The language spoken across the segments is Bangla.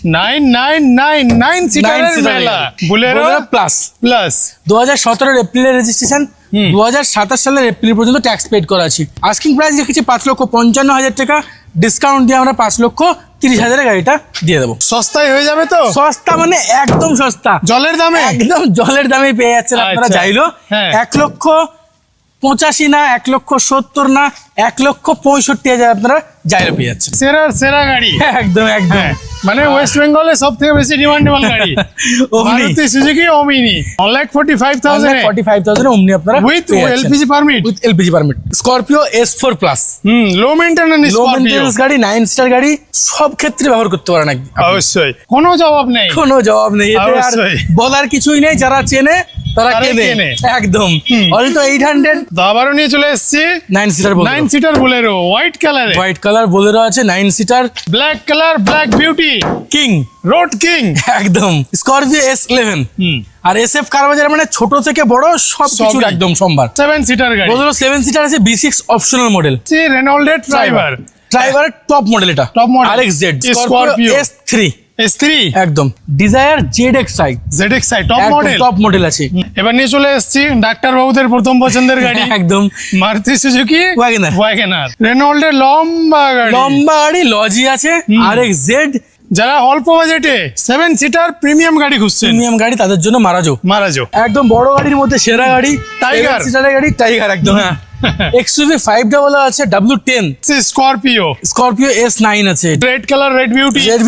9999 সিটারের মেলা বুলেরো প্লাস প্লাস 2017 এপ্রিলের রেজিস্ট্রেশন, 2027 সালের এপ্রিল পর্যন্ত ট্যাক্স পেড করা আছে। আস্কিং প্রাইস রেখেছি 5,55,000 টাকা, ডিসকাউন্ট দিয়ে আমরা 5,30,000 গাড়িটা দিয়ে দেবো। সস্তায় হয়ে যাবে তো? সস্তা মানে একদম সস্তা, জলের দামে, একদম জলের দামে পেয়ে যাচ্ছেন আপনারা। চাইলো 1,85,000 না, 1,70,000 না, 1,65,000 আপনারা যাইলো পেয়ে যাচ্ছেন। সেরা গাড়ি একদম একদম, মানে ওয়েস্ট বেঙ্গলে সব থেকে বেশি ডিমান্ডেবল গাড়ি মারুতি সুজুকি ওমিনি 1,45,000 ওমনি আপনারা with LPG permit, Scorpio S4 plus, low maintenance গাড়ি, 9 সিটার গাড়ি, সব ক্ষেত্রে ব্যবহার করতে পারেন একদম। অবশ্যই, কোনো জবাব নেই, এতে আর বলার কিছুই নেই। যারা চেনে তারা কেনে একদম। অলটো 800 আবারও নিয়ে চলে এসেছি 9 seater Bolero, white colour Bolero আছে, 9 seater, black colour, black beauty, king, road king একদম। স্করপিও S11 আর SF কারবাজার, মানে ছোট থেকে বড় সব কিছু একদম সম্ভার। 7 সিটার গাড়ি, বোলেরো 7 সিটার আছে, B6 অপশনাল মডেল, রেনল্ডের ড্রাইভার টপ মডেল, এটা top model RXZ, Scorpio S3 একদম, ডিজায়ার ZXi টপ মডেল আছে। এবার নিয়ে চলে এসেছি ডাক্তার বাবুদের প্রথম পছন্দের গাড়ি, একদম মারুতি সুজুকি ওয়াগনার, রেনল্ডের লম্বা গাড়ি, লজি আছে, RXZ। যারা অল্প বাজেটে 7 সিটার প্রিমিয়াম গাড়ি খুঁজছেন, তাদের জন্য মারাজো একদম বড় গাড়ির মধ্যে সেরা গাড়ি, টাইগার সিটারের গাড়ি, টাইগার একদম। হ্যাঁ, XUV 500 আছে, W10, স্করপিও S9 আছে, red colour, red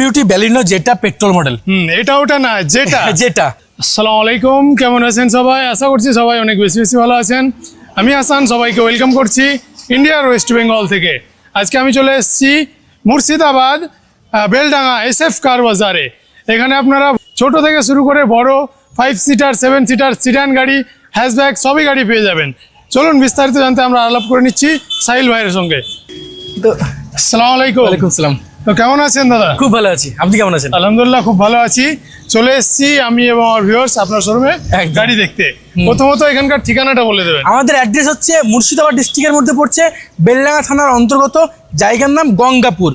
beauty, Baleno Zeta petrol model. এটা ওটা না, যেটা। আসসালামু আলাইকুম, কেমন আছেন সবাই? আশা করছি সবাই অনেক বেশি ভালো আছেন। আমি হাসান, সবাইকে ওয়েলকাম করছি ইন্ডিয়ার ওয়েস্ট বেঙ্গল থেকে। আজকে আমি চলে এসেছি মুর্শিদাবাদ বেলডাঙ্গা SF কার বাজারে। এখানে আপনারা ছোট থেকে শুরু করে বড় 5 সিটার, 7 সিটার, সিডান গাড়ি, হ্যাশব্যাক সবই গাড়ি পেয়ে যাবেন। চলুন বিস্তারিত জানতে আমরা আলাপ করে নিচ্ছি সাহিল ভাইয়ের সঙ্গে। আসসালামু আলাইকুম। ওয়ালাইকুম সালাম। তো কেমন আছেন দাদা? খুব ভালো আছি, আপনি কেমন আছেন? আলহামদুলিল্লাহ খুব ভালো আছি। চলে এসেছি আমি এবং আমার ভিউয়ার্স আপনার শোরুমে গাড়ি দেখতে। প্রথমত এখানকার ঠিকানাটা বলে দেবেন। আমাদের অ্যাড্রেস হচ্ছে মুর্শিদাবাদ ডিস্ট্রিক্টের মধ্যে পড়ছে, বেলডাঙ্গা থানার অন্তর্গত, জায়গার নাম গঙ্গাপুর।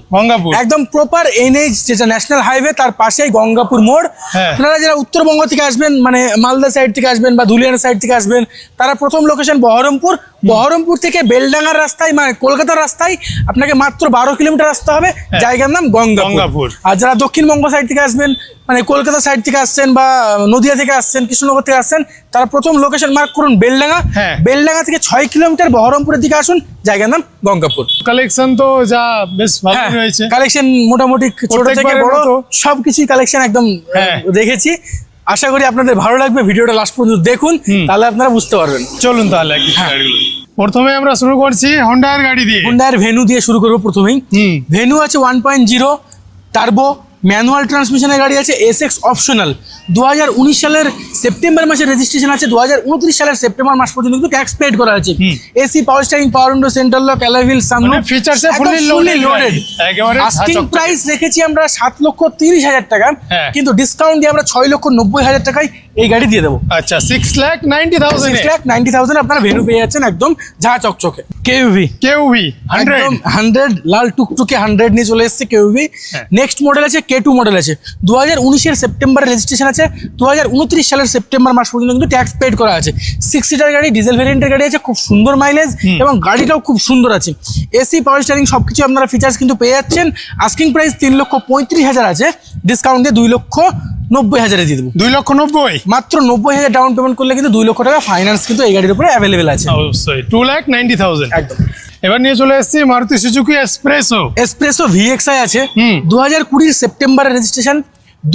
একদম প্রপার NH, যেটা ন্যাশনাল হাইওয়ে, তার পাশেই গঙ্গাপুর মোড়। আপনারা যারা উত্তরবঙ্গ থেকে আসবেন, মানে মালদা সাইড থেকে আসবেন বা ধুলিয়ানা সাইড থেকে আসবেন, তারা প্রথম লোকেশন বহরমপুর থেকে বেলডাঙ্গার রাস্তায়, মানে কলকাতার রাস্তায় আপনাকে মাত্র 12 কিলোমিটার রাস্তা হবে, জায়গার নাম গঙ্গাপুর। আর যারা দক্ষিণবঙ্গ সাইড থেকে আসবেন, মানে কলকাতা সাইড থেকে আসছেন বা নদিয়া থেকে আসছেন, কৃষ্ণনগর থেকে আসছেন, তারা প্রথম লোকেশন মার্ক করুন বেলডাঙ্গা থেকে 6 কিলোমিটার বহরমপুরের দিকে আসুন, জায়গার নাম গঙ্গাপুর। কালেকশন তো যা বেশ ভালো রয়েছে, কালেকশন মোটামুটি ছোট থেকে বড় সবকিছুই কালেকশন একদম রেখেছি। আশা করি আপনাদের ভালো লাগবে, ভিডিওটা লাস্ট পর্যন্ত দেখুন, তাহলে আপনারা বুঝতে পারবেন। চলুন তাহলে প্রথমে আমরা শুরু করছি হোন্ডার গাড়ি দিয়ে। হোন্ডার ভেনু দিয়ে শুরু করবো। প্রথমেই ভেনু আছে 1.0 টার্বো ম্যানুয়াল ট্রান্সমিশনের গাড়ি আছে, SX অপশনাল। 2019 সালের সেপ্টেম্বর মাসের রেজিস্ট্রেশন আছে, 2029 সালের সেপ্টেম্বর মাস পর্যন্ত কিন্তু ট্যাক্স পেড করা আছে। AC power steering, power window, central lock, alloy wheel, sunroof, ফিচারসে ফুলি লোডেড। আস্কিং প্রাইস রেখেছি আমরা 7,30,000 টাকা, কিন্তু ডিসকাউন্ট দিয়ে আমরা 6,90,000 টাকায় এই গাড়ি দিয়ে দেবো। আচ্ছা, 6,90,000 আপনারা ভেনু পেয়ে যাচ্ছেন একদম ঝা চকচকে। কেউভি 100 লাল টুকটুকে 100 নিয়ে চলে এসেছে কেউভি। নেক্সট মডেল আছে K2 মডেল আছে, 2019 সেপ্টেম্বরের রেজিস্ট্রেশন আছে, 2029 সালের সেপ্টেম্বর মাস পর্যন্ত কিন্তু ট্যাক্স পেড করা আছে। 6 সিটার গাড়ি, ডিজেল ভ্যারিয়েন্টের গাড়ি আছে, খুব সুন্দর মাইলেজ এবং গাড়িটাও খুব সুন্দর আছে। AC পাওয়ার স্টিয়ারিং সবকিছু আপনারা ফিচার্স কিন্তু পেয়ে যাচ্ছেন। আস্কিং প্রাইস 3,35,000 আছে, ডিসকাউন্ট দিয়ে 2,90,000 দিয়ে দেবো। 2,90,000 মাত্র 90,000 ডাউন পেমেন্ট করলে কিন্তু 2 লক্ষ টাকা ফাইন্যান্স কিন্তু এই গাড়ির উপরে অ্যাভেলেবেল আছে। অবশ্যই 2,90,000 একদম। এবার নিয়ে চলে এসেছি মারুতি সুজুকি এসপ্রেসো VXi আছে, 2020 সেপ্টেম্বরের রেজিস্ট্রেশন,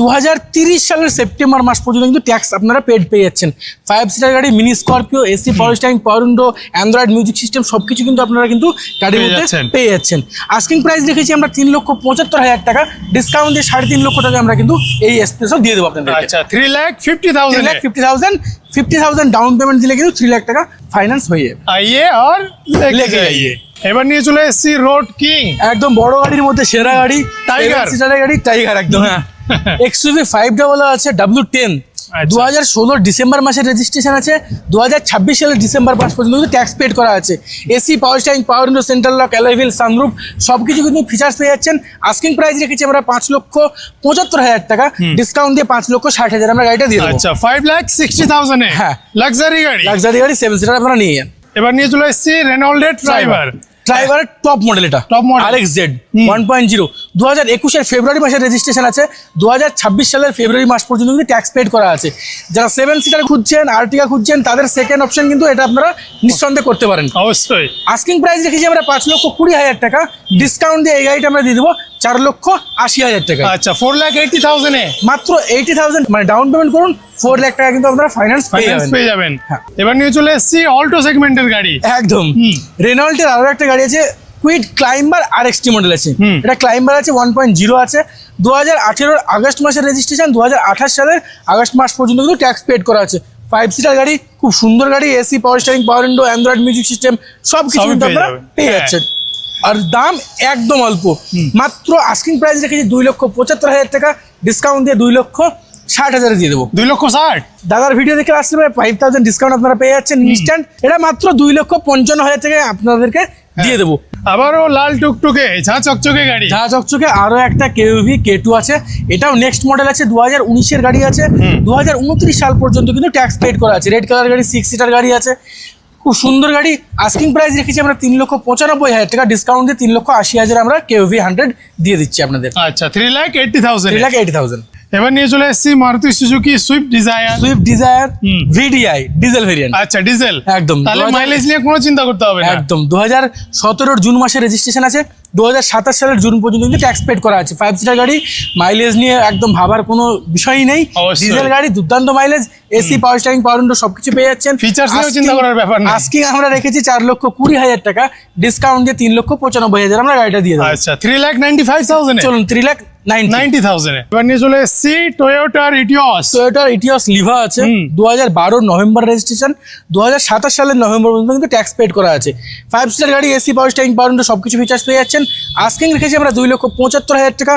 2030 সালের সেপ্টেম্বর মাস পর্যন্ত কিন্তু ট্যাক্স আপনারা পেয়ে যাচ্ছেন। 5 সিটার গাড়ি, mini Scorpio, AC power steering, power window, Android music system সবকিছু কিন্তু আপনারা কিন্তু গাড়ির মধ্যে পেয়ে যাচ্ছেন। আস্কিং প্রাইস রেখেছি আমরা 3,75,000 টাকা, ডিসকাউন্ট দিয়ে 3.5 লক্ষ টাকা আমরা কিন্তু এই এসপ্রেসো দিয়ে দেবো আপনাদের। আচ্ছা, 3,50,000 ডাউন পেমেন্ট দিলে কিন্তু 3 লাখ টাকা ফাইন্যান্স হয়ে যাবে। এবার নিয়ে চলে এসেছি রোড কিং, একদম বড় গাড়ির মধ্যে সেরা গাড়ি, টাইগার সিটারের গাড়ি, টাইগার একদম। XUV 500 আছে, W10, 2016 ডিসেম্বর মাসের রেজিস্ট্রেশন আছে, 2026 সালের ডিসেম্বর মাস পর্যন্ত কিন্তু ট্যাক্স পেড করা আছে। AC, power steering, power window, central lock, alloy wheel, sunroof সবকিছু কিন্তু ফিচার্স পেয়ে যাচ্ছেন। আস্কিং প্রাইস রেখেছি আমরা 5,75,000 টাকা, ডিসকাউন্ট দিয়ে 5,60,000 আমরা গাড়িটা দিয়ে দেবো। আচ্ছা 5,60,000 এ হ্যাঁ। লাক্সারি গাড়ি, লাক্সারি গাড়ি 7 সিটার আপনারা নিয়ে যান। এবার নিয়ে চলে এসেছি রেনল্ডের ড্রাইভার। ড্রাইভারের টপ মডেল, এটা টপ মডেল RXZ 1.0 2021 ফেব্রুয়ারি মাসের রেজিস্ট্রেশন আছে, 2026 সালের ফেব্রুয়ারি মাস পর্যন্ত কিন্তু ট্যাক্স পেড করা আছে। যারা 7 সিটার খুঁজছেন, আর্টিকা খুঁজছেন, তাদের সেকেন্ড অপশন কিন্তু এটা আপনারা নিঃসন্দেহে করতে পারেন। অবশ্যই আস্কিং প্রাইস রেখেছি আমরা 5,20,000 টাকা, ডিসকাউন্ট দিয়ে এই গাড়িটা আমরা দিয়ে দেবো 4,80,000 টাকা। আচ্ছা 4,80,000 এ মাত্র 80,000 মানে ডাউন পেমেন্ট করুন, 4 লাখ টাকা কিন্তু আপনারা ফাইন্যান্স পেয়ে যাবেন। হ্যাঁ। এবার নিয়ে চলে এসেছি অল্টো সেগমেন্টের গাড়ি। একদম রেনল্টের আরো একটা গাড়ি আছে, কুইড ক্লাইম্বার RXT মডেল আছে। এটা ক্লাইম্বার আছে 1.0 আছে, 2018 আগস্ট মাসের রেজিস্ট্রেশন, 2028 সালের আগস্ট মাস পর্যন্ত কিন্তু ট্যাক্স পেড করা আছে। 5 সিটার গাড়ি, খুব সুন্দর গাড়ি, AC, power steering, power window, Android music system সব কিছু কিন্তু আপনারা পেয়ে যাচ্ছেন। আর দাম একদম অল্প, মাত্র আস্কিং প্রাইস রেখেছি 2,75,000 টাকা, ডিসকাউন্ট দিয়ে 2,60,000 দিয়ে দেবো। 2,60,000 দাদার ভিডিও দেখে আসলে 5,000 ডিসকাউন্ট আপনারা পেয়ে যাচ্ছেন ইনস্ট্যান্ট। এটা মাত্র 2,55,000 টাকায় আপনাদেরকে দিয়ে দেবো। আবারও লাল টুকটুকে ঝাঁ চকচকে গাড়ি, ঝাঁ চকচকে আরো একটা কেউভি K2 আছে, এটাও নেক্সট মডেল আছে, 2019 গাড়ি আছে, 2029 সাল পর্যন্ত কিন্তু ট্যাক্স পেড করা আছে। রেড কালার গাড়ি, 6 সিটার গাড়ি আছে, খুব সুন্দর গাড়ি। আস্কিং প্রাইস রেখেছি আমরা 3,95,000 টাকা, ডিসকাউন্ট দিয়ে 3,80,000 আমরা কেউভি 100 দিয়ে দিচ্ছি আপনাদের। আচ্ছা 3,80,000 3,80,000। এবার নিয়ে চলে এসেছি Maruti Suzuki Swift Dzire VDI diesel variant. আচ্ছা ডিজেল, একদম তাহলে মাইলেজ নিয়ে কোনো চিন্তা করতে হবে না। একদম 2017 জুন মাসের রেজিস্ট্রেশন আছে, 2027 সালের জুন পর্যন্ত কিন্তু ট্যাক্স পেড করা আছে। 5 সিটার গাড়ি, মাইলেজ নিয়ে একদম ভাবার কোনো বিষয়ই নেই। অবশ্যই। ডিজেল গাড়ি, দুর্দান্ত mileage, AC, power steering, power window সবকিছু পেয়ে যাচ্ছেন। ফিচার্স নিয়েও চিন্তা করার ব্যাপার না। আস্কিং আমরা রেখেছি 4,20,000 টাকা, ডিসকাউন্ট দিয়ে 3,95,000 আমরা গাড়িটা দিয়ে দেবো। আচ্ছা 3,95,000 চলুন 3,90,000। এবার নিয়ে চলে এসেছি টয়োটার ইটিওস। টয়োটার ইটিওস লিভা আছে, 2012 নভেম্বর রেজিস্ট্রেশন, 2027 সালের নভেম্বর পর্যন্ত কিন্তু ট্যাক্স পেড করা আছে। 5 সিটার গাড়ি, AC, power steering, power window সবকিছু ফিচার্স পেয়ে যাচ্ছেন। আস্কিং রেখেছি আমরা 2,75,000 টাকা,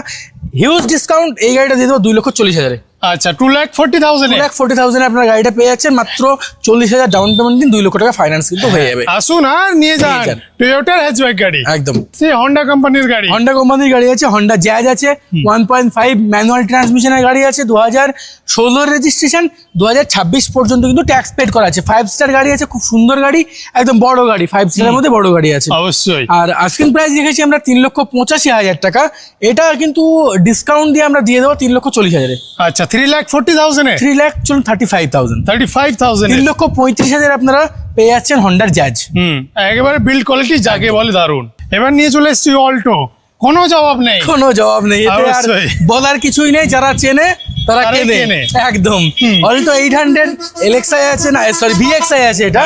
হিউজ ডিসকাউন্ট এই গাড়িটা দিয়ে দেবো 2,40,000। আচ্ছা 2,40,000 2,40,000 আপনার গাড়িটা পেয়ে যাচ্ছেন, মাত্র 40,000 ডাউন পেমেন্ট দিন, 2 লক্ষ টাকা ফাইন্যান্স কিন্তু হয়ে যাবে। আসুন আর নিয়ে যান টয়োটার হ্যাচব্যাক গাড়ি। একদম সে হন্ডা কোম্পানির গাড়ি, হন্ডা কোম্পানির গাড়ি আছে, হন্ডা জ্যাজ আছে, 1.5 ম্যানুয়াল ট্রান্সমিশনের গাড়ি আছে, 2016 রেজিস্ট্রেশন, 2026 পর্যন্ত কিন্তু ট্যাক্স পেড করা আছে। 5 স্টার গাড়ি আছে, খুব সুন্দর গাড়ি, একদম বড় গাড়ি, 5 স্টারের মধ্যে বড় গাড়ি আছে অবশ্যই। আর আস্কিং প্রাইস রেখেছি আমরা 3,85,000 টাকা, এটা কিন্তু ডিসকাউন্ট দিয়ে আমরা দিয়ে দেবো 3,40,000। আচ্ছা 3,40,000 3,35,000 35,000 3,35,000 আপনারা পেয়ে যাচ্ছেন হন্ডার জ্যাজ। একেবারে বিল্ড কোয়ালিটি যাকে বলে দারুন। এবার নিয়ে চলে এসেছি অল্টো, কোনো জবাব নেই, কোনো জবাব নেই, এতে আর অবশ্যই। বলার কিছুই নেই, যারা চেনে তারা তারাই কেনে কেনে। একদম। অল্টো 800 LXI আছে, না সরি VXI আছে, এটা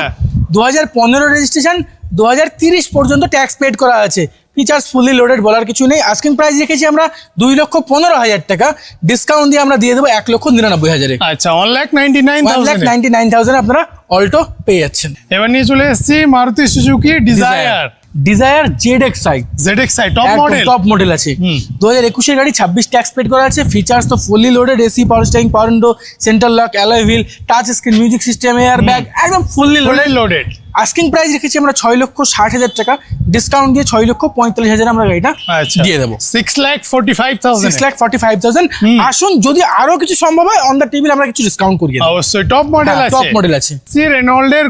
2015 রেজিস্ট্রেশন, 2030 পর্যন্ত ট্যাক্স পেড করা আছে। ফিচার্স ফুলি লোডেড, বলার কিছু নেই। আস্কিং প্রাইস রেখেছি আমরা 2,15,000 টাকা, ডিসকাউন্ট দিয়ে আমরা দিয়ে দেবো 1,99,000। আচ্ছা 1,99,000 1,99,000 আপনারা অল্টো পেয়ে যাচ্ছেন। এবার নিয়ে চলে এসেছি Maruti Suzuki desire ZXi top model আছে, 2021 গাড়ি, 26 ট্যাক্স পেড করা আছে। ফিচার্স তো fully loaded, AC, power steering, power window, central lock, alloy wheel, touch screen, music system, air bag, একদম ফুলি লোডেড। আস্কিং প্রাইস রেখেছি আমরা 6,60,000 টাকা, ডিসকাউন্ট দিয়ে 6,45,000 আমরা গাড়িটা দিয়ে দেবো। 6,45,000 6,45,000। আসুন, যদি আরো কিছু সম্ভব হয় অন দ্য টেবিল আমরা কিছু ডিসকাউন্ট করিয়ে দেবো। অবশ্যই টপ মডেল আছে। রেনল্টের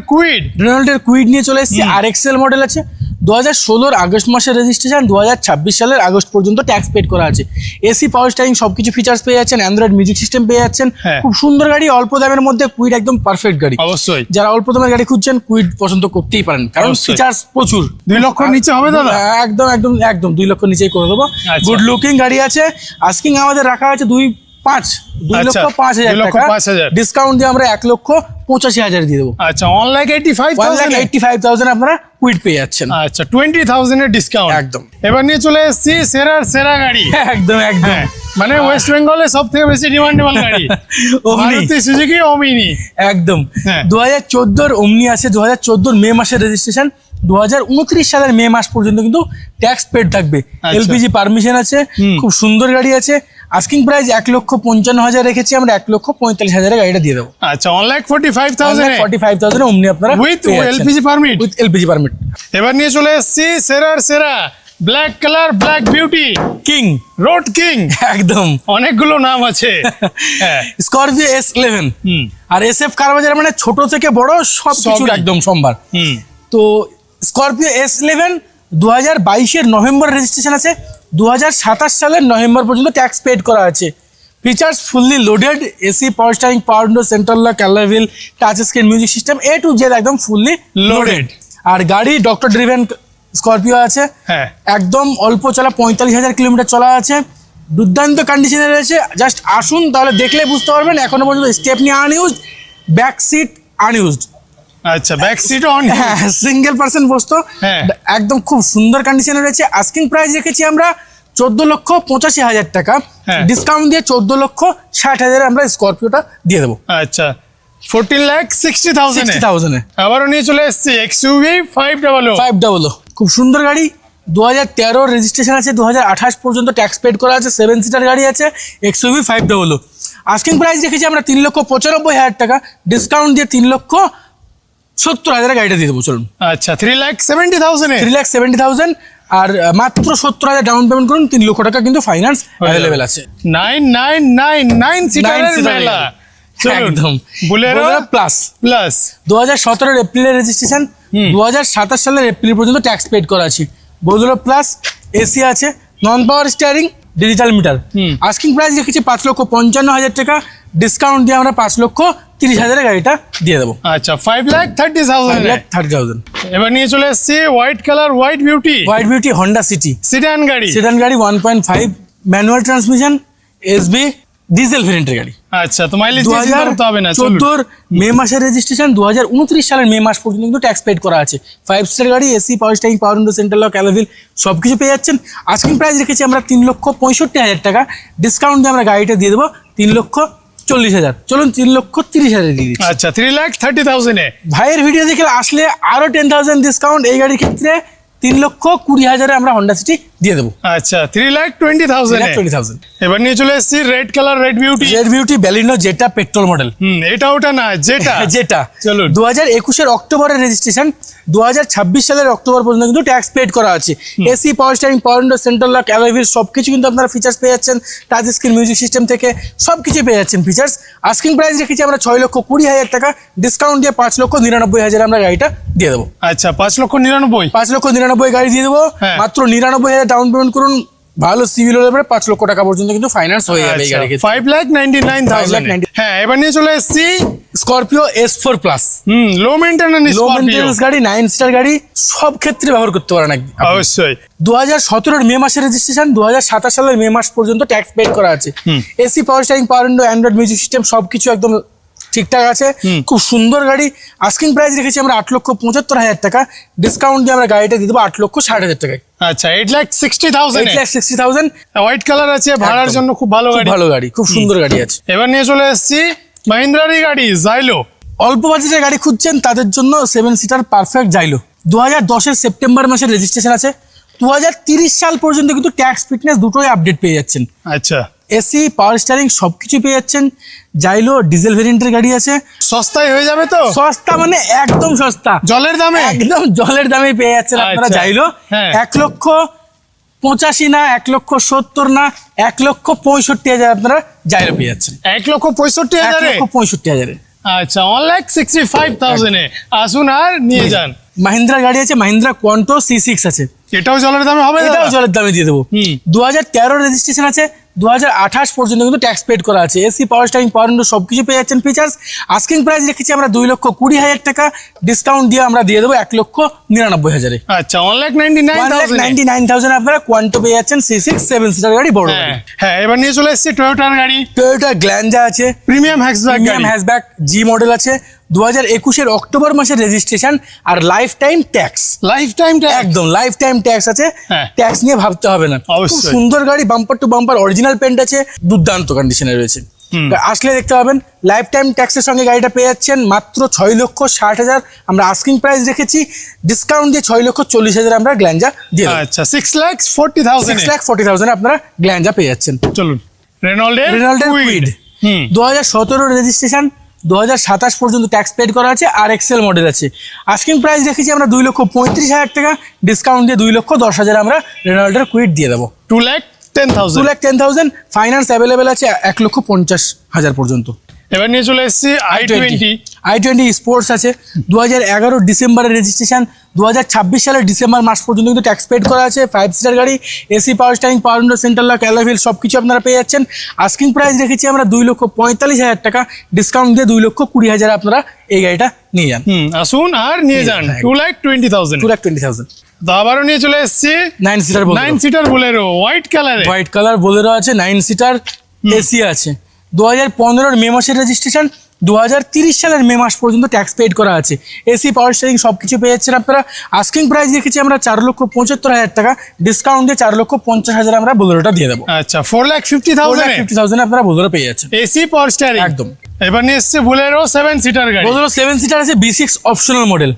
কুইড নিয়ে চলে এসেছি, RXL মডেল আছে, 2016 আগস্ট মাসের রেজিস্ট্রেশন, 2026 সালের আগস্ট পর্যন্ত ট্যাক্স পেড করা আছে। এসি, পাওয়ার স্টিয়ারিং সবকিছু ফিচার্স পেয়ে যাচ্ছেন, অ্যান্ড্রয়েড মিউজিক সিস্টেম পেয়ে যাচ্ছেন। খুব সুন্দর গাড়ি, অল্প দামের মধ্যে, কুইড একদম পারফেক্ট গাড়ি। অবশ্যই যারা অল্প দামের গাড়ি খুঁজছেন কুইড পছন্দ করতেই পারেন, কারণ ফিচার্স প্রচুর। 2 লক্ষ নিচে হবে দাদা? একদম 2 লক্ষ নিচেই করে দেবো। গুড লুকিং গাড়ি আছে। আস্কিং আমাদের রাখা আছে 2,05,000 টাকা, ডিসকাউন্ট দিয়ে আমরা 1,85,000 দিয়ে দেবো। আচ্ছা 1,85,000 আপনারা কুইড পেয়ে যাচ্ছেন। আচ্ছা 20,000 এর ডিসকাউন্ট একদম। এবার নিয়ে চলে এসেছি সেরা গাড়ি। একদম মানে ওয়েস্ট বেঙ্গলে সব থেকে বেশি ডিমান্ডেবল গাড়ি মারুতি সুজুকি ওমিনি। একদম 2014 ওমনি আছে, 2014 মে মাসের রেজিস্ট্রেশন, 2029 সালের মে মাস পর্যন্ত কিন্তু ট্যাক্স পেড থাকবে। এলপিজি পারমিশন আছে, খুব সুন্দর গাড়ি আছে। আস্কিং প্রাইস 1,55,000 রেখেছি আমরা, 1,45,000 গাড়িটা দিয়ে দেবো। আচ্ছা 1,45,000 45,000 অমনি আপনারা with LPG permit. With LPG permit. এবার নিয়ে চলে এসেছি সেরার সেরা black colour black beauty king, road king. একদম অনেকগুলো নাম আছে। হ্যাঁ স্করপিও S11 আর SF কার বাজার মানে ছোট থেকে বড় সব কিছু সবই। একদম সম্ভার। তো স্করপিও S11 2022-এর নভেম্বর রেজিস্ট্রেশন আছে, 2027 সালের নভেম্বর পর্যন্ত ট্যাক্স পেড করা আছে। Features fully loaded, AC, power steering, power window, central lock, alloy wheel, touch screen, music system A to Z একদম ফুললি লোডেড। আর গাড়ি ডক্টর ড্রিভেন স্করপিও আছে। হ্যাঁ একদম অল্প চলা, 45,000 কিলোমিটার চলা আছে, দুর্দান্ত কন্ডিশনে রয়েছে। জাস্ট আসুন তাহলে দেখলে বুঝতে পারবেন। এখনো পর্যন্ত stepney unused, back seat unused. আচ্ছা ব্যাক সিট অন। হ্যাঁ সিঙ্গেল পার্সন বসতো। হ্যাঁ। একদম খুব সুন্দর কন্ডিশনে রয়েছে। আস্কিং প্রাইস রেখেছি আমরা 14,85,000 টাকা, হ্যাঁ। ডিসকাউন্ট দিয়ে 14,60,000 আমরা স্করপিওটা দিয়ে দেবো। আচ্ছা 14,60,000 60,000 আবারও নিয়ে চলে এসেছি এক্সইউভি 500। 500 খুব সুন্দর গাড়ি, 2013 রেজিস্ট্রেশন আছে, 2028 পর্যন্ত ট্যাক্স পেড করা আছে, 7 সিটার গাড়ি আছে, এক্সইউভি 500। আস্কিং প্রাইস রেখেছি আমরা 3,95,000 টাকা, ডিসকাউন্ট দিয়ে 3,70,000 গাড়িটা দিয়ে দেবো। চলুন আচ্ছা 3,70,000 3,70,000 আর মাত্র 70,000 ডাউন পেমেন্ট করুন, 3 লক্ষ টাকা কিন্তু ফাইন্যান্স অ্যাভেলেবেল আছে। 9,999 সিটারের মেলা। চলুন একদম বুলেরো প্লাস প্লাস 2017 এপ্রিলের রেজিস্ট্রেশন, 2027 সালের এপ্রিল পর্যন্ত ট্যাক্স পেড করা আছে। বোলেরো প্লাস, এসি আছে, non power steering, digital meter. Asking price রেখেছি 5,55,000 টাকা, ডিসকাউন্ট দিয়ে আমরা 5,30,000 গাড়িটা দিয়ে দেবো। আচ্ছা 5,30,000 5,30,000। এবার নিয়ে চলে এসেছি white colour white beauty white beauty Honda city sit down গাড়ি। সেডান গাড়ি 1.5 ম্যানুয়াল ট্রান্সমিশন, এসবি ডিজেল ভেরিয়েন্টের গাড়ি। আচ্ছা তো মাইলেজ করতে হবে না। চলুন 2014 মে মাসের রেজিস্ট্রেশন, 2029 সালের মে মাস পর্যন্ত কিন্তু ট্যাক্স পেড করা আছে। 5 স্টার গাড়ি, এসি, পাওয়ার স্টারিং, পাওয়ার window, central lock, alloy wheel সব কিছু পেয়ে যাচ্ছেন। আস্কিং প্রাইস রেখেছি আমরা 3,65,000 টাকা, ডিসকাউন্ট দিয়ে আমরা গাড়িটা দিয়ে দেবো 3,40,000। চলুন 3,30,000 দিয়ে দিচ্ছি। আচ্ছা 3,30,000 ভাইয়ের ভিডিও দেখে আসলে আরো 10,000 ডিসকাউন্ট এই গাড়ির ক্ষেত্রে 3,20,000 আমরা হন্ডা সিটি দিয়ে দেবো। আচ্ছা 3,20,000 20,000। এবার নিয়ে চলে এসেছি red colour red beauty. Red beauty Baleno যেটা পেট্রোল মডেল। এটা ওটা না যেটা যেটা চলুন 2021-এর অক্টোবরের রেজিস্ট্রেশন, 2026 সালের অক্টোবর পর্যন্ত কিন্তু ট্যাক্স পেড করা আছে। এসি, পাওয়ার স্টারিং, পাওয়ার window, central lock, alloy wheel সবকিছু কিন্তু আপনারা ফিচার্স পেয়ে যাচ্ছেন। টাচ স্ক্রিন, মিউজিক সিস্টেম থেকে সবকিছু পেয়ে যাচ্ছেন ফিচার্স। আস্কিং প্রাইস রেখেছি আমরা 6,20,000 টাকা, ডিসকাউন্ট দিয়ে 5,99,000 আমরা গাড়িটা দিয়ে দেবো। আচ্ছা 5,99,000 5,99,000 গাড়ি দিয়ে দেবো। হ্যাঁ। মাত্র 99,000 ডাউন পেমেন্ট করুন, ভালো সিভিল হলে পরে 5 লক্ষ টাকা পর্যন্ত কিন্তু ফাইন্যান্স হয়ে যাবে এই গাড়ি ক্ষেত্রে। 5,99,000 হ্যাঁ। এবার নিয়ে চলে এসেছি স্করপিও S4 প্লাস, লো মেইনটেনেন্স লো মেইনটেনেন্স গাড়ি, 9 স্টার গাড়ি, সব ক্ষেত্রে ব্যবহার করতে পারেন একদম। অবশ্যই 2017 মে মাসের রেজিস্ট্রেশন, 2027 সালের মে মাস পর্যন্ত ট্যাক্স পেড করা আছে। এসি, পাওয়ার স্টারিং, পাওয়ার উইন্ডো, অ্যান্ড্রয়েড মিউজিক সিস্টেম সবকিছু একদম ঠিকঠাক আছে। খুব সুন্দর গাড়ি। আস্কিং প্রাইস রেখেছি আমরা 8,75,000 টাকা, ডিসকাউন্ট দিয়ে আমরা গাড়িটা দিয়ে দেবো 8,60,000 টাকায়। আচ্ছা 8,60,000 8,60,000 হোয়াইট কালার আছে, ভাড়ার জন্য খুব ভালো গাড়ি। ভালো গাড়ি, খুব সুন্দর গাড়ি আছে। এবার নিয়ে চলে এসেছি মাহিন্দ্রারই গাড়ি জাইলো। অল্প বাজেটের গাড়ি খুঁজছেন তাদের জন্য 7 সিটার পারফেক্ট জাইলো। 2010-এর সেপ্টেম্বর মাসের রেজিস্ট্রেশন আছে, 2030 সাল পর্যন্ত কিন্তু ট্যাক্স ফিটনেস দুটোই আপডেট পেয়ে যাচ্ছেন। আচ্ছা এসি, পাওয়ার স্টারিং সবকিছু পেয়ে যাচ্ছেন। জাইলো ডিজেল ভেরিয়েন্টের গাড়ি আছে, সস্তায় হয়ে যাবে তো? সস্তা মানে একদম সস্তা, জলের দামে একদম জলের দামে পেয়ে যাচ্ছেন আপনারা আচ্ছা। জাইলো। হ্যাঁ। 1,85,000 না, 1,70,000 না, 1,65,000 আপনারা জাইলো পেয়ে যাচ্ছেন। 1,65,000 1,65,000। আচ্ছা 1,65,000 আসুন আর নিয়ে যান। মাহিন্দ্রা গাড়ি আছে, মাহিন্দ্রা কোয়ান্টো C6 আছে, এটাও জলের দামে হবে? এটাও জলের দামে দিয়ে দেবো। 2013 রেজিস্ট্রেশন আছে, 2028 পর্যন্ত কিন্তু ট্যাক্স পেড করা আছে। এসি, পাওয়ার স্টারিং, পাওয়ার উইন্ডো সবকিছু পেয়ে যাচ্ছেন ফিচার্স। আস্কিং প্রাইস রেখেছি আমরা 2,20,000 টাকা, ডিসকাউন্ট দিয়ে আমরা দিয়ে দেবো 1,99,000। আচ্ছা 1,99,000 1,99,000 আপনারা কোয়ান্টো পেয়ে যাচ্ছেন C6 7 সিটার গাড়ি, বড় গাড়ি। হ্যাঁ এবার নিয়ে চলে এসেছি টয়োটার গাড়ি। টয়োটা গ্ল্যাঞ্জা আছে, প্রিমিয়াম হ্যাচব্যাক প্রিমিয়াম হ্যাচব্যাক জি মডেল আছে, 2021-এর অক্টোবর মাসের রেজিস্ট্রেশন আর লাইফ টাইম ট্যাক্স। একদম লাইফ টাইম ট্যাক্স আছে, হ্যাঁ। ট্যাক্স নিয়ে ভাবতে হবে না। অবশ্যই। খুব সুন্দর গাড়ি, bumper to bumper original paint আছে, দুর্দান্ত কন্ডিশনে রয়েছে। আসলে দেখতে পাবেন লাইফ টাইম ট্যাক্সের সঙ্গে গাড়িটা পেয়ে যাচ্ছেন মাত্র 6,60,000 আমরা আস্কিং প্রাইস রেখেছি, ডিসকাউন্ট দিয়ে 6,40,000 আমরা গ্ল্যাঞ্জা দিয়ে দেব। আচ্ছা 6,40,000 6,40,000 আপনারা গ্ল্যাঞ্জা পেয়ে যাচ্ছেন। চলুন রেনল্ডের কুইড 2017 রেজিস্ট্রেশন, 2027 পর্যন্ত ট্যাক্স পেড করা আছে, আর এক্সেল মডেল আছে। আস্কিং প্রাইস রেখেছি আমরা 2,35,000 টাকা, ডিসকাউন্ট দিয়ে 2,10,000 আমরা রেনল্ডের কুইড দিয়ে দেবো। 2,10,000 ফাইন্যান্স অ্যাভেলেবেল আছে 1,50,000 পর্যন্ত। এবার নিয়ে চলে এসেছি i20 স্পোর্টস আছে, 2011 ডিসেম্বরের রেজিস্ট্রেশন, 2026 সালের ডিসেম্বর মাস পর্যন্ত কিন্তু ট্যাক্স পেড করা আছে। 5 সিটার গাড়ি, এসি পাওয়ার স্টারিং, পাওয়ার window, central lock, alloy wheel সব কিছু আপনারা পেয়ে যাচ্ছেন। আস্কিং প্রাইস রেখেছি আমরা 2,45,000 টাকা, ডিসকাউন্ট দিয়ে 2,20,000 আপনারা এই গাড়িটা নিয়ে যান। আসুন আর নিয়ে যান 2,20,000। তো আবারও নিয়ে চলে এসেছি 9 seater Bolero, white colour Bolero আছে, 9 সিটার, এসি আছে। 2015 মে মাসের রেজিস্ট্রেশন, 2030 সালের মে মাস পর্যন্ত ট্যাক্স পেড করা আছে। এসি পাওয়ার স্টিয়ারিং সব কিছু পেয়ে যাচ্ছেন আপনারা। আস্কিং প্রাইস রেখেছি আমরা 4,75,000 টাকা, ডিসকাউন্ট দিয়ে 4,50,000 আমরা বোলেরোটা দিয়ে দেবো। আচ্ছা 4,50,000 আপনারা বোলেরো পেয়ে যাচ্ছেন, এসি পাওয়ার স্টিয়ারিং একদম। এবার নিয়ে এসছে বোলেরো 7 সিটার গাড়ি। বোলেরো 7 সিটার আছে, B6 অপশনাল মডেল,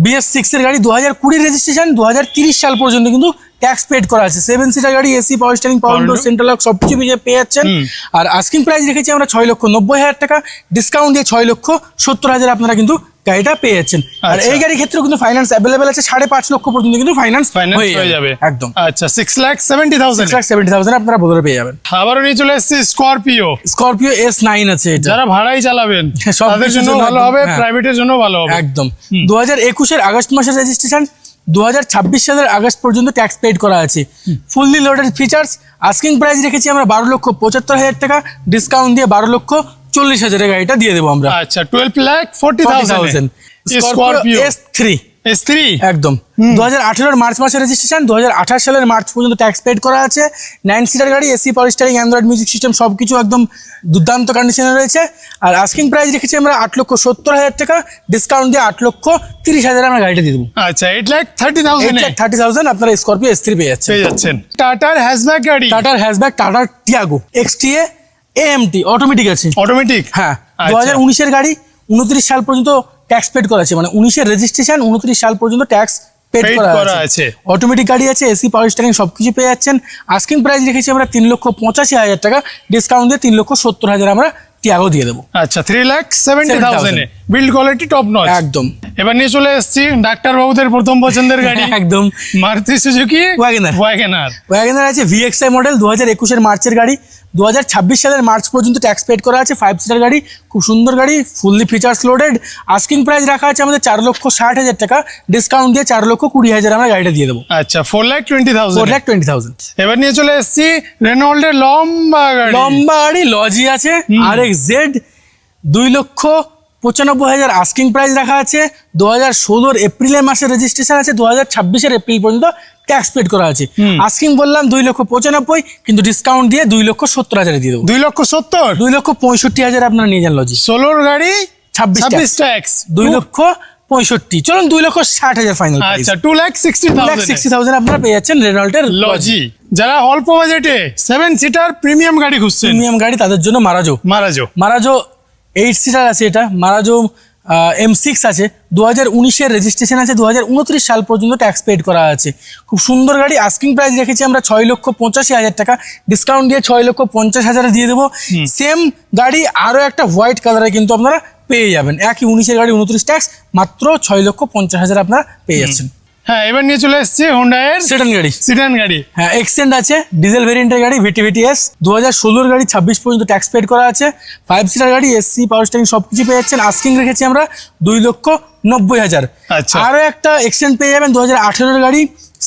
BS6 এর গাড়ি, 2020 রেজিস্ট্রেশন, 2030 সাল পর্যন্ত কিন্তু ট্যাক্স পেড করা আছে। 7 সিটার গাড়ি, AC power steering, power window, central lock সব কিছু পেয়ে যাচ্ছেন। আর আস্কিং প্রাইস রেখেছি আমরা 6,90,000 টাকা, ডিসকাউন্ট দিয়ে 6,70,000 আপনারা কিন্তু গাড়িটা পেয়ে যাচ্ছেন। আর এই গাড়ির ক্ষেত্রে কিন্তু ফাইন্যান্স অ্যাভেলেবেল আছে, 5.5 লক্ষ পর্যন্ত কিন্তু ফাইন্যান্স হয়ে যাবে একদম। আচ্ছা 6,70,000 আপনারা বোলেরো পেয়ে যাবেন। আবারও নিয়ে চলে এসেছি স্করপিও S9 আছে, এটা যারা ভাড়াই চালাবেন তাদের জন্য ভালো হবে, প্রাইভেটের জন্য ভালো হবে একদম। 2021 এর আগস্ট মাসের রেজিস্ট্রেশন, 2026 সালের আগস্ট পর্যন্ত ট্যাক্স পেড করা আছে। Fully loaded features. Asking price রেখেছি আমরা 12,75,000 টাকা, ডিসকাউন্ট দিয়ে 12,40,000 গাড়িটা দিয়ে দেবো আমরা। আচ্ছা 12,40,000 স্করপিও S3 একদম। 2018 মার্চ মাসের রেজিস্ট্রেশন, 2028 সালের মার্চ পর্যন্ত ট্যাক্স পেড করা আছে। 9 সিটার গাড়ি, AC power steering, Android music system সব কিছু একদম দুর্দান্ত কন্ডিশনে রয়েছে। আর আস্কিং প্রাইস রেখেছি আমরা 8,70,000 টাকা, ডিসকাউন্ট দিয়ে 8,30,000 আমরা গাড়িটা দিয়ে দেবো। আচ্ছা 8,30,000 আপনারা স্করপিও S3 পেয়ে যাচ্ছেন। টাটার হ্যাশব্যাক গাড়ি, টাটার টিয়াগো XTA AMT অটোমেটিক আছে, অটোমেটিক হ্যাঁ। 2019 এর গাড়ি, 29 সাল পর্যন্ত ট্যাক্স পেড করা আছে, মানে 19 এর রেজিস্ট্রেশন, 29 সাল পর্যন্ত ট্যাক্স পেড করা আছে। অটোমেটিক গাড়ি আছে, এসি পাওয়ার স্টিয়ারিং সবকিছু পেয়ে যাচ্ছেন। আস্কিং প্রাইস রেখেছি আমরা 3,85,000 টাকা, ডিসকাউন্ট দিয়ে 3,70,000 আমরা টিয়াগো দিয়ে দেবো। আচ্ছা 3,70,000 বিল্ড কোয়ালিটি টপ নচ একদম। এবার নিয়ে চলে এসেছি ডাক্তার বাবুদের প্রথম পছন্দের গাড়ি একদম, মারুতি সুজুকি ওয়াগনার আছে, VXI মডেল, 2021 এর মার্চের গাড়ি, 2026 সালের মার্চ পর্যন্ত ট্যাক্স পেড করা আছে। 5 সিটার গাড়ি, খুব সুন্দর গাড়ি, fully features loaded. Asking price রাখা আছে আমাদের 4,60,000 টাকা, ডিসকাউন্ট দিয়ে 4,20,000 আমরা গাড়িটা দিয়ে দেবো। আচ্ছা 4,20,000। এবার নিয়ে চলে এসেছি রেনল্ডের লম্বা গাড়ি লজি আছে, RX-Z, 2,95,000 আস্কিং প্রাইস রাখা আছে। 2016 এপ্রিলের মাসের রেজিস্ট্রেশন আছে, 2026 এপ্রিল পর্যন্ত ট্যাক্স পেড করা আছে। আস্কিং বললাম 2,95,000, কিন্তু ডিসকাউন্ট দিয়ে 2,70,000 দিয়ে দেবো। 2,65,000 আপনারা নিয়ে যান লজি। 16 গাড়ি 26 ট্যাক্স, 2,65,000। চলুন 2,60,000 ফাইনাল। আচ্ছা 2,60,000 আপনারা পেয়ে যাচ্ছেন রেনল্ডের লজি। যারা অল্প বাজেটে 7 সিটার প্রিমিয়াম গাড়ি খুঁজছেন, তাদের জন্য মারাজো 8 সিটার আছে, এটা মারাজো M6 আছে, 2019 এর রেজিস্ট্রেশন আছে, 2029 সাল পর্যন্ত ট্যাক্স পেড করা আছে। খুব সুন্দর গাড়ি। আস্কিং প্রাইস রেখেছি আমরা 6,85,000 টাকা, ডিসকাউন্ট দিয়ে 6,50,000 দিয়ে দেবো। সেম গাড়ি আরো একটা হোয়াইট কালারে কিন্তু আপনারা পেয়ে যাবেন। একই 19 এর গাড়ি, 29 ট্যাক্স, মাত্র 6,50,000 আপনারা পেয়ে যাচ্ছেন। হ্যাঁ এবার নিয়ে চলে এসেছি হোন্ডা এর সিডান গাড়ি। হ্যাঁ এক্সেন্ড আছে, ডিজেল ভেরিয়েন্টের গাড়ি, VTS 2016 গাড়ি, 26 পর্যন্ত ট্যাক্স পেড করা আছে। 5 সিটার গাড়ি, এসি পাওয়ার স্টিয়ারিং সবকিছু পেয়ে যাচ্ছেন। আস্কিং রেখেছি আমরা 2,90,000। আচ্ছা আরো একটা এক্সেন্ড পেয়ে যাবেন 2018 গাড়ি,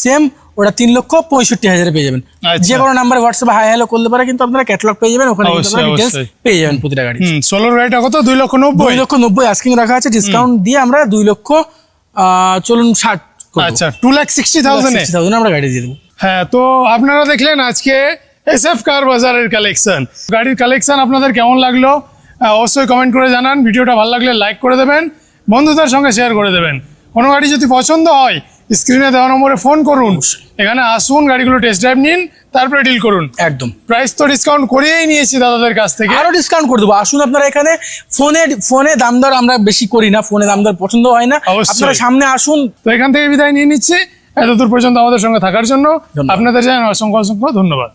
সেম, ওটা 3,65,000 পেয়ে যাবেন। যে কোনো নাম্বার হোয়াটসঅ্যাপে হাই হ্যালো করলে পারে কিন্তু আপনারা ক্যাটালগ পেয়ে যাবেন, ওখানে ডিটেইলস পেয়ে যাবেন প্রতিটা গাড়ি। 16 গাড়িটা কত? 2,90,000 আস্কিং রাখা আছে, ডিসকাউন্ট দিয়ে আমরা 2,60,000 আচ্ছা 2,60,000 আমরা গাড়ি দিয়ে দেবো। হ্যাঁ তো আপনারা দেখলেন আজকে SF কার বাজারের কালেকশন। গাড়ির কালেকশন আপনাদের কেমন লাগলো অবশ্যই কমেন্ট করে জানান। ভিডিওটা ভালো লাগলে লাইক করে দেবেন, বন্ধুদের সঙ্গে শেয়ার করে দেবেন। কোনো গাড়ি যদি পছন্দ হয় স্ক্রিনে দেওয়া নম্বরে ফোন করুন, এখানে আসুন, গাড়িগুলো টেস্ট ড্রাইভ নিন, তারপরে ডিল করুন। একদম। প্রাইস তো ডিসকাউন্ট করেই নিয়েছি দাদাদের কাছ থেকে, আরো ডিসকাউন্ট করে দেবো। আসুন আপনারা এখানে, ফোনে দাম দর আমরা বেশি করি না, ফোনে দাম দর পছন্দ হয় না, আপনারা সামনে আসুন। তো এখান থেকে বিদায় নিয়ে নিচ্ছি। এতদূর পর্যন্ত আমাদের সঙ্গে থাকার জন্য আপনাদের জানাই অসংখ্য ধন্যবাদ।